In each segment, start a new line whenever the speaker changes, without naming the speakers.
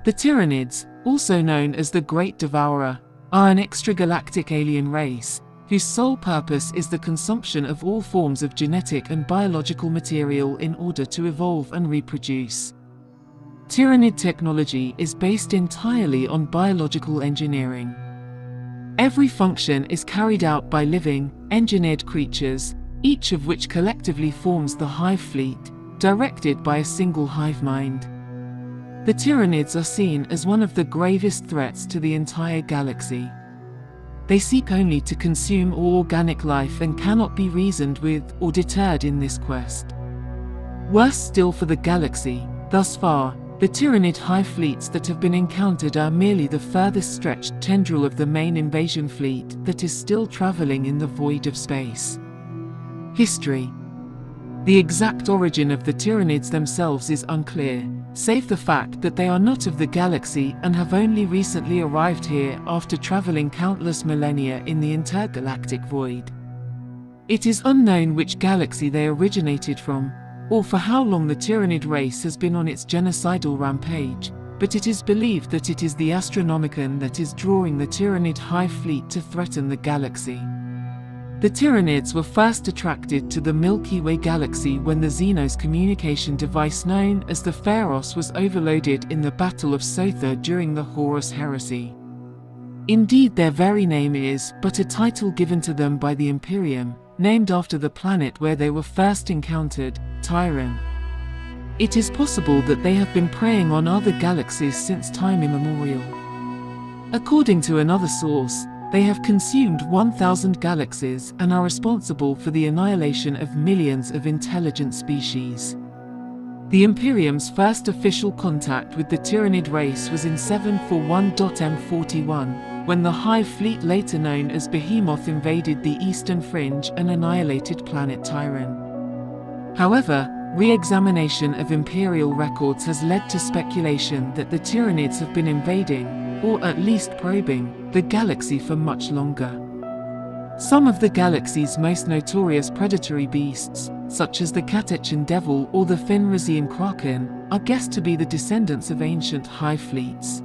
The Tyranids, also known as the Great Devourer, are an extragalactic alien race, whose sole purpose is the consumption of all forms of genetic and biological material in order to evolve and reproduce. Tyranid technology is based entirely on biological engineering. Every function is carried out by living, engineered creatures, each of which collectively forms the Hive Fleet, directed by a single Hive Mind. The Tyranids are seen as one of the gravest threats to the entire galaxy. They seek only to consume all organic life and cannot be reasoned with or deterred in this quest. Worse still for the galaxy, thus far, the Tyranid hive fleets that have been encountered are merely the furthest stretched tendril of the main invasion fleet that is still traveling in the void of space. History. The exact origin of the Tyranids themselves is unclear, save the fact that they are not of the galaxy and have only recently arrived here after traveling countless millennia in the intergalactic void. It is unknown which galaxy they originated from, or for how long the Tyranid race has been on its genocidal rampage, but it is believed that it is the Astronomicon that is drawing the Tyranid hive fleet to threaten the galaxy. The Tyranids were first attracted to the Milky Way galaxy when the Xenos communication device known as the Pharos was overloaded in the Battle of Sotha during the Horus Heresy. Indeed, their very name is but a title given to them by the Imperium, named after the planet where they were first encountered, Tyran. It is possible that they have been preying on other galaxies since time immemorial. According to another source, they have consumed 1,000 galaxies and are responsible for the annihilation of millions of intelligent species. The Imperium's first official contact with the Tyranid race was in 741.M41, when the Hive Fleet, later known as Behemoth, invaded the eastern fringe and annihilated planet Tyran. However, re-examination of Imperial records has led to speculation that the Tyranids have been invading, or at least probing, the galaxy for much longer. Some of the galaxy's most notorious predatory beasts, such as the Catechan Devil or the Fenrisian Kraken, are guessed to be the descendants of ancient hive fleets.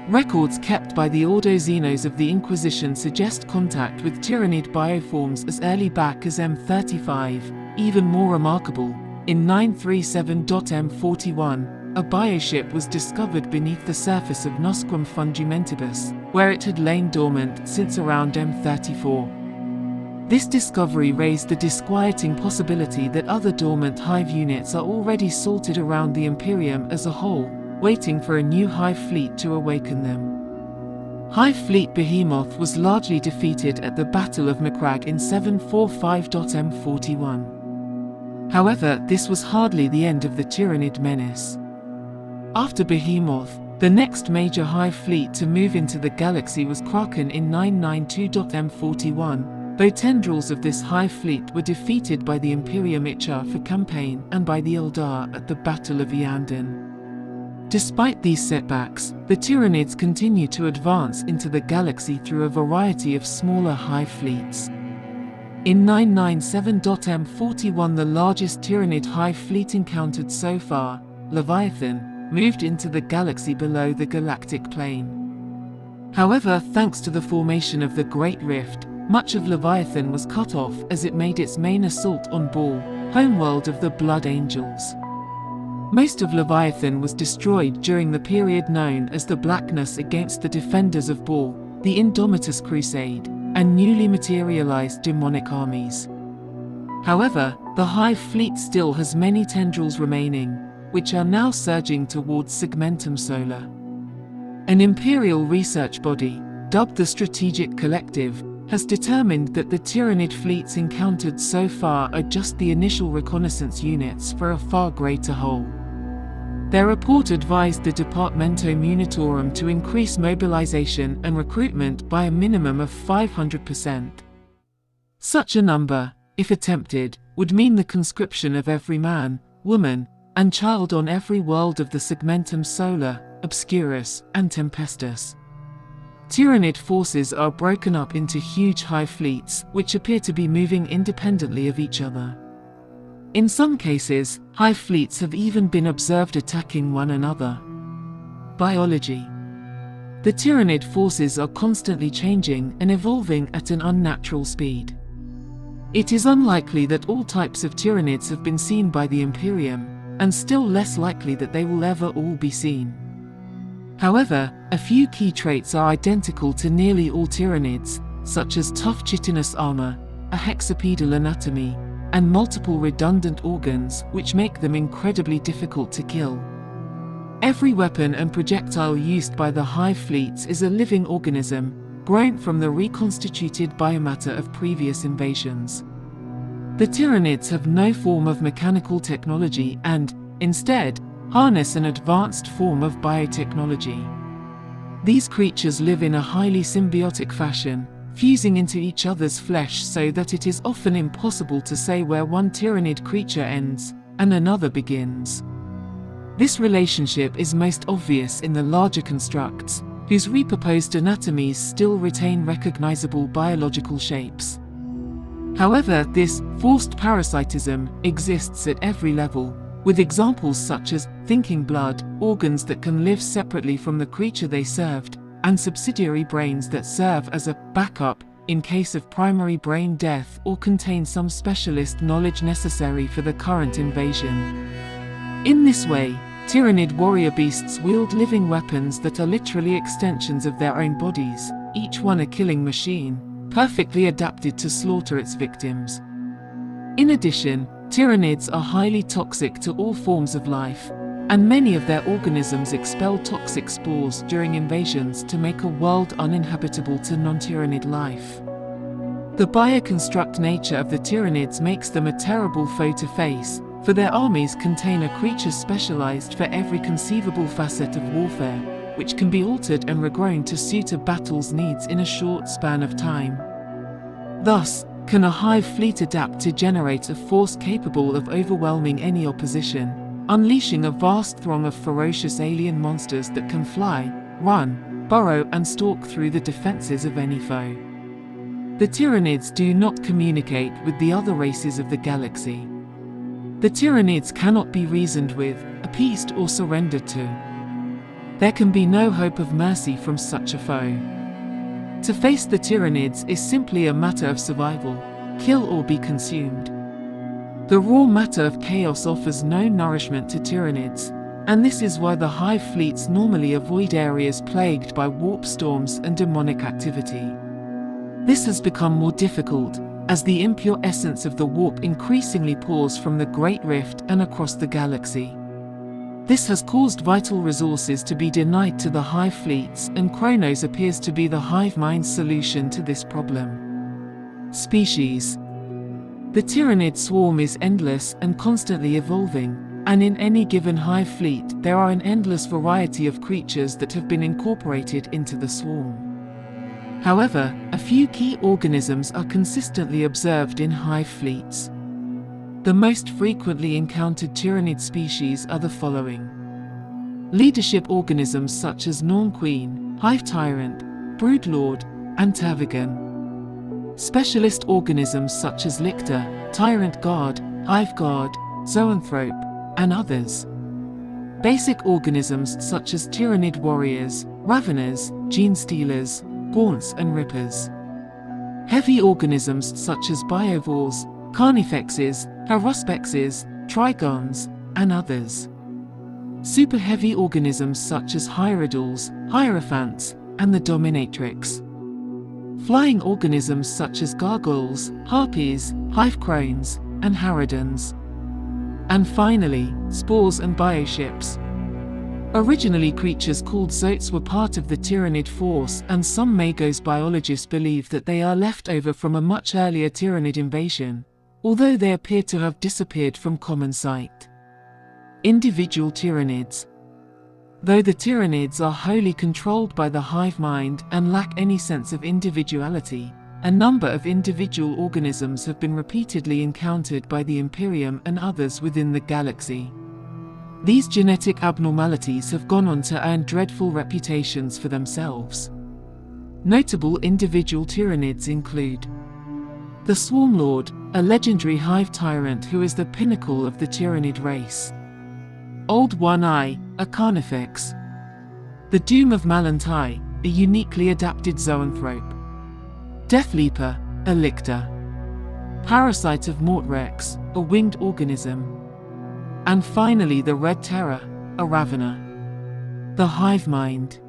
Records kept by the Ordo Xenos of the Inquisition suggest contact with Tyranid bioforms as early back as M35. Even more remarkable, in 937.M41, a bioship was discovered beneath the surface of Nosquam Fungimentibus, where it had lain dormant since around M34. This discovery raised the disquieting possibility that other dormant hive units are already sorted around the Imperium as a whole, waiting for a new hive fleet to awaken them. Hive Fleet Behemoth was largely defeated at the Battle of Macragge in 745.M41. However, this was hardly the end of the Tyranid menace. After Behemoth, the next major hive fleet to move into the galaxy was Kraken in 992.M41, though tendrils of this hive fleet were defeated by the Imperium Ichar campaign and by the Eldar at the Battle of Eandon. Despite these setbacks, the Tyranids continue to advance into the galaxy through a variety of smaller hive fleets. In 997.M41, the largest Tyranid hive fleet encountered so far, Leviathan, moved into the galaxy below the galactic plane. However, thanks to the formation of the Great Rift, much of Leviathan was cut off as it made its main assault on Baal, homeworld of the Blood Angels. Most of Leviathan was destroyed during the period known as the Blackness against the Defenders of Baal, the Indomitus Crusade, and newly materialized demonic armies. However, the Hive Fleet still has many tendrils remaining, which are now surging towards Segmentum Solar. An Imperial research body, dubbed the Strategic Collective, has determined that the Tyranid fleets encountered so far are just the initial reconnaissance units for a far greater whole. Their report advised the Departamento Munitorum to increase mobilization and recruitment by a minimum of 500%. Such a number, if attempted, would mean the conscription of every man, woman, and child on every world of the Segmentum Solar, Obscurus, and Tempestus. Tyranid forces are broken up into huge hive fleets, which appear to be moving independently of each other. In some cases, hive fleets have even been observed attacking one another. Biology. The Tyranid forces are constantly changing and evolving at an unnatural speed. It is unlikely that all types of Tyranids have been seen by the Imperium, and still less likely that they will ever all be seen. However, a few key traits are identical to nearly all Tyranids, such as tough chitinous armor, a hexapedal anatomy, and multiple redundant organs, which make them incredibly difficult to kill. Every weapon and projectile used by the Hive Fleets is a living organism, grown from the reconstituted biomatter of previous invasions. The Tyranids have no form of mechanical technology and, instead, harness an advanced form of biotechnology. These creatures live in a highly symbiotic fashion, fusing into each other's flesh so that it is often impossible to say where one Tyranid creature ends and another begins. This relationship is most obvious in the larger constructs, whose repurposed anatomies still retain recognizable biological shapes. However, this forced parasitism exists at every level, with examples such as thinking blood, organs that can live separately from the creature they served, and subsidiary brains that serve as a backup in case of primary brain death or contain some specialist knowledge necessary for the current invasion. In this way, Tyranid warrior beasts wield living weapons that are literally extensions of their own bodies, each one a killing machine, perfectly adapted to slaughter its victims. In addition, Tyranids are highly toxic to all forms of life, and many of their organisms expel toxic spores during invasions to make a world uninhabitable to non-Tyranid life. The bioconstruct nature of the Tyranids makes them a terrible foe to face, for their armies contain a creature specialized for every conceivable facet of warfare, which can be altered and regrown to suit a battle's needs in a short span of time. Thus, can a Hive Fleet adapt to generate a force capable of overwhelming any opposition, unleashing a vast throng of ferocious alien monsters that can fly, run, burrow and stalk through the defenses of any foe. The Tyranids do not communicate with the other races of the galaxy. The Tyranids cannot be reasoned with, appeased or surrendered to. There can be no hope of mercy from such a foe. To face the Tyranids is simply a matter of survival, kill or be consumed. The raw matter of chaos offers no nourishment to Tyranids, and this is why the Hive Fleets normally avoid areas plagued by warp storms and demonic activity. This has become more difficult, as the impure essence of the warp increasingly pours from the Great Rift and across the galaxy. This has caused vital resources to be denied to the Hive Fleets, and Kronos appears to be the Hive Mind's solution to this problem. Species. The Tyranid swarm is endless and constantly evolving, and in any given Hive Fleet there are an endless variety of creatures that have been incorporated into the swarm. However, a few key organisms are consistently observed in Hive Fleets. The most frequently encountered Tyranid species are the following. Leadership organisms such as Norn Queen, Hive Tyrant, Broodlord, and Tervigan. Specialist organisms such as Lictor, Tyrant Guard, Hive Guard, Zoanthrope, and others. Basic organisms such as Tyranid warriors, Raveners, Gene Stealers, Gaunts and Rippers. Heavy organisms such as Biovores, Carnifexes, Haruspexes, Trigons, and others. Super heavy organisms such as Hierodals, Hierophants, and the Dominatrix. Flying organisms such as Gargoyles, Harpies, Hive Crones, and Harridans. And finally, spores and bioships. Originally creatures called Zotes were part of the Tyranid force, and some Magos biologists believe that they are left over from a much earlier Tyranid invasion, although they appear to have disappeared from common sight. Individual Tyranids. Though the Tyranids are wholly controlled by the Hive Mind and lack any sense of individuality, a number of individual organisms have been repeatedly encountered by the Imperium and others within the galaxy. These genetic abnormalities have gone on to earn dreadful reputations for themselves. Notable individual Tyranids include the Swarmlord, a legendary Hive Tyrant who is the pinnacle of the Tyranid race. Old One Eye, a Carnifex. The Doom of Malantai, a uniquely adapted zoanthrope. Deathleaper, a lictor. Parasite of Mortrex, a winged organism. And finally the Red Terror, a ravener. The Hive Mind.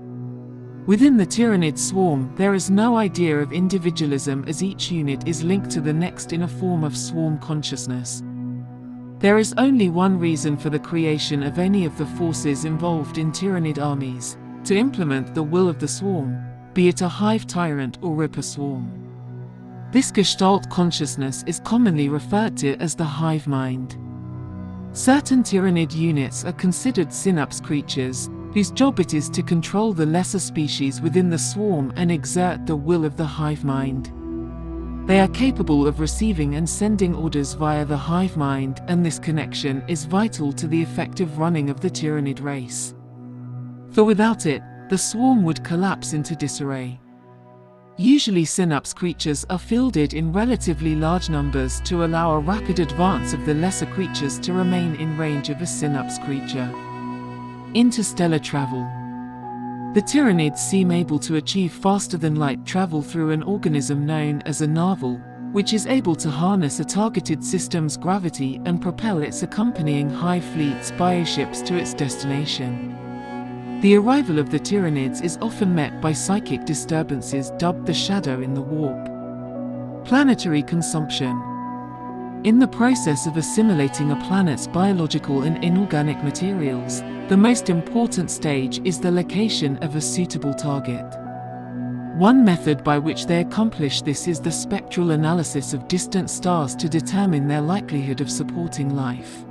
Within the Tyranid swarm, there is no idea of individualism, as each unit is linked to the next in a form of swarm consciousness. There is only one reason for the creation of any of the forces involved in Tyranid armies: to implement the will of the swarm, be it a hive tyrant or ripper swarm. This Gestalt consciousness is commonly referred to as the Hive Mind. Certain Tyranid units are considered synapse creatures, whose job it is to control the lesser species within the swarm and exert the will of the hive mind. They are capable of receiving and sending orders via the hive mind, and this connection is vital to the effective running of the Tyranid race. For without it, the swarm would collapse into disarray. Usually synapse creatures are fielded in relatively large numbers to allow a rapid advance of the lesser creatures to remain in range of a synapse creature. Interstellar Travel. The Tyranids seem able to achieve faster-than-light travel through an organism known as a narval, which is able to harness a targeted system's gravity and propel its accompanying Hive Fleet's bioships to its destination. The arrival of the Tyranids is often met by psychic disturbances dubbed the shadow in the warp. Planetary Consumption. In the process of assimilating a planet's biological and inorganic materials, the most important stage is the location of a suitable target. One method by which they accomplish this is the spectral analysis of distant stars to determine their likelihood of supporting life.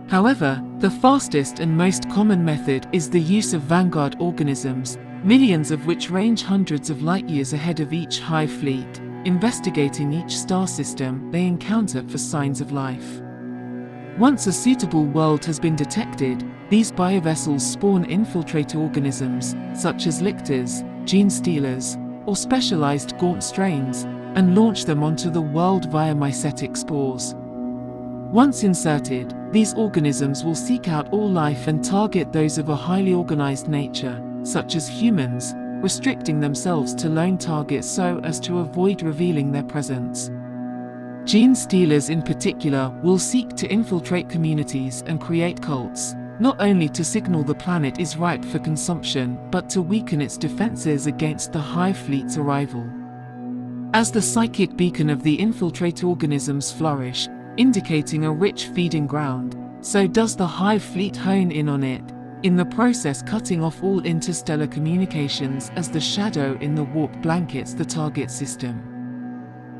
However, the fastest and most common method is the use of vanguard organisms, millions of which range hundreds of light years ahead of each Hive Fleet, investigating each star system they encounter for signs of life. Once a suitable world has been detected, these biovessels spawn infiltrate organisms, such as lictors, gene stealers, or specialized gaunt strains, and launch them onto the world via mycetic spores. Once inserted, these organisms will seek out all life and target those of a highly organized nature, such as humans, restricting themselves to lone targets so as to avoid revealing their presence. Gene stealers in particular will seek to infiltrate communities and create cults, not only to signal the planet is ripe for consumption, but to weaken its defenses against the Hive Fleet's arrival. As the psychic beacon of the infiltrate organisms flourish, indicating a rich feeding ground, so does the Hive Fleet hone in on it, in the process cutting off all interstellar communications as the shadow in the warp blankets the target system.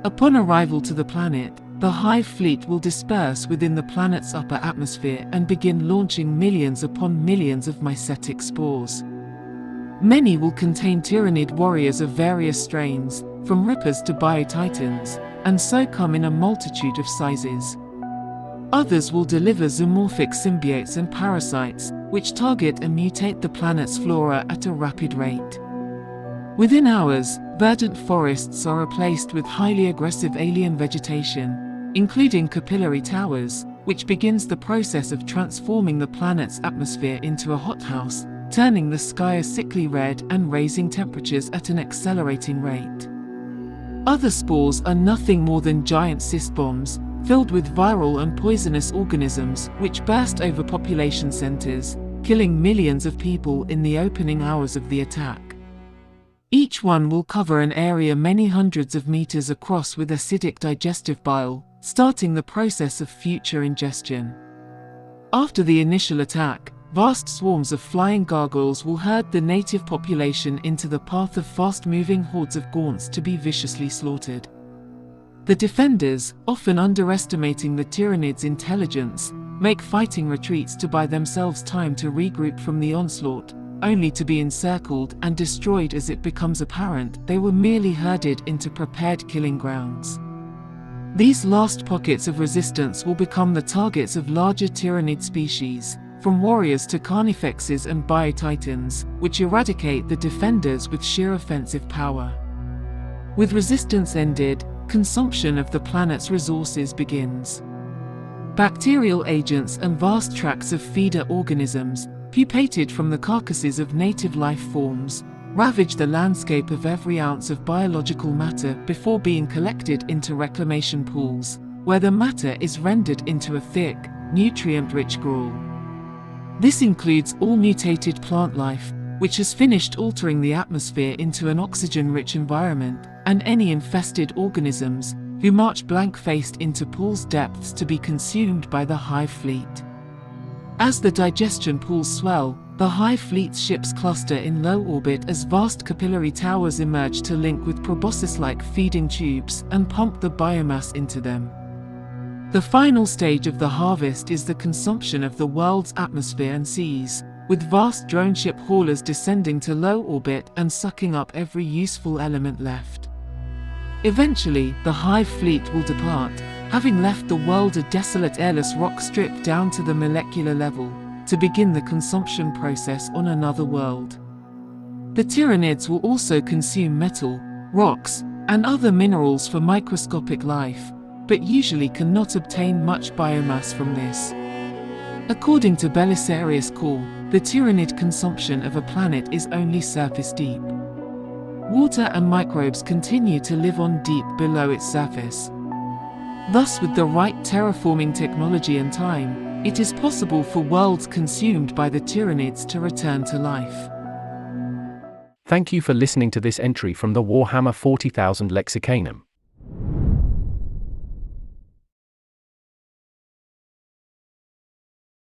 Upon arrival to the planet, the Hive Fleet will disperse within the planet's upper atmosphere and begin launching millions upon millions of mycetic spores. Many will contain Tyranid warriors of various strains, from rippers to biotitans, and so come in a multitude of sizes. Others will deliver zoomorphic symbiotes and parasites, which target and mutate the planet's flora at a rapid rate. Within hours, verdant forests are replaced with highly aggressive alien vegetation, including capillary towers, which begins the process of transforming the planet's atmosphere into a hothouse, turning the sky a sickly red and raising temperatures at an accelerating rate. Other spores are nothing more than giant cyst bombs, filled with viral and poisonous organisms which burst over population centers, killing millions of people in the opening hours of the attack. Each one will cover an area many hundreds of meters across with acidic digestive bile, starting the process of future ingestion. After the initial attack, vast swarms of flying gargoyles will herd the native population into the path of fast-moving hordes of gaunts to be viciously slaughtered. The defenders, often underestimating the Tyranids' intelligence, make fighting retreats to buy themselves time to regroup from the onslaught, only to be encircled and destroyed as it becomes apparent they were merely herded into prepared killing grounds. These last pockets of resistance will become the targets of larger Tyranid species, from warriors to carnifexes and biotitans, which eradicate the defenders with sheer offensive power. With resistance ended, consumption of the planet's resources begins. Bacterial agents and vast tracts of feeder organisms, pupated from the carcasses of native life forms, ravage the landscape of every ounce of biological matter before being collected into reclamation pools, where the matter is rendered into a thick, nutrient-rich gruel. This includes all mutated plant life, which has finished altering the atmosphere into an oxygen-rich environment, and any infested organisms, who march blank-faced into pool's depths to be consumed by the Hive Fleet. As the digestion pools swell, the Hive Fleet's ships cluster in low orbit as vast capillary towers emerge to link with proboscis-like feeding tubes and pump the biomass into them. The final stage of the harvest is the consumption of the world's atmosphere and seas, with vast drone ship haulers descending to low orbit and sucking up every useful element left. Eventually, the Hive Fleet will depart, having left the world a desolate airless rock strip down to the molecular level, to begin the consumption process on another world. The Tyranids will also consume metal, rocks, and other minerals for microscopic life, but usually cannot obtain much biomass from this. According to Belisarius Call, the Tyranid consumption of a planet is only surface deep. Water and microbes continue to live on deep below its surface. Thus, with the right terraforming technology and time, it is possible for worlds consumed by the Tyranids to return to life.
Thank you for listening to this entry from the Warhammer 40,000 Lexicanum.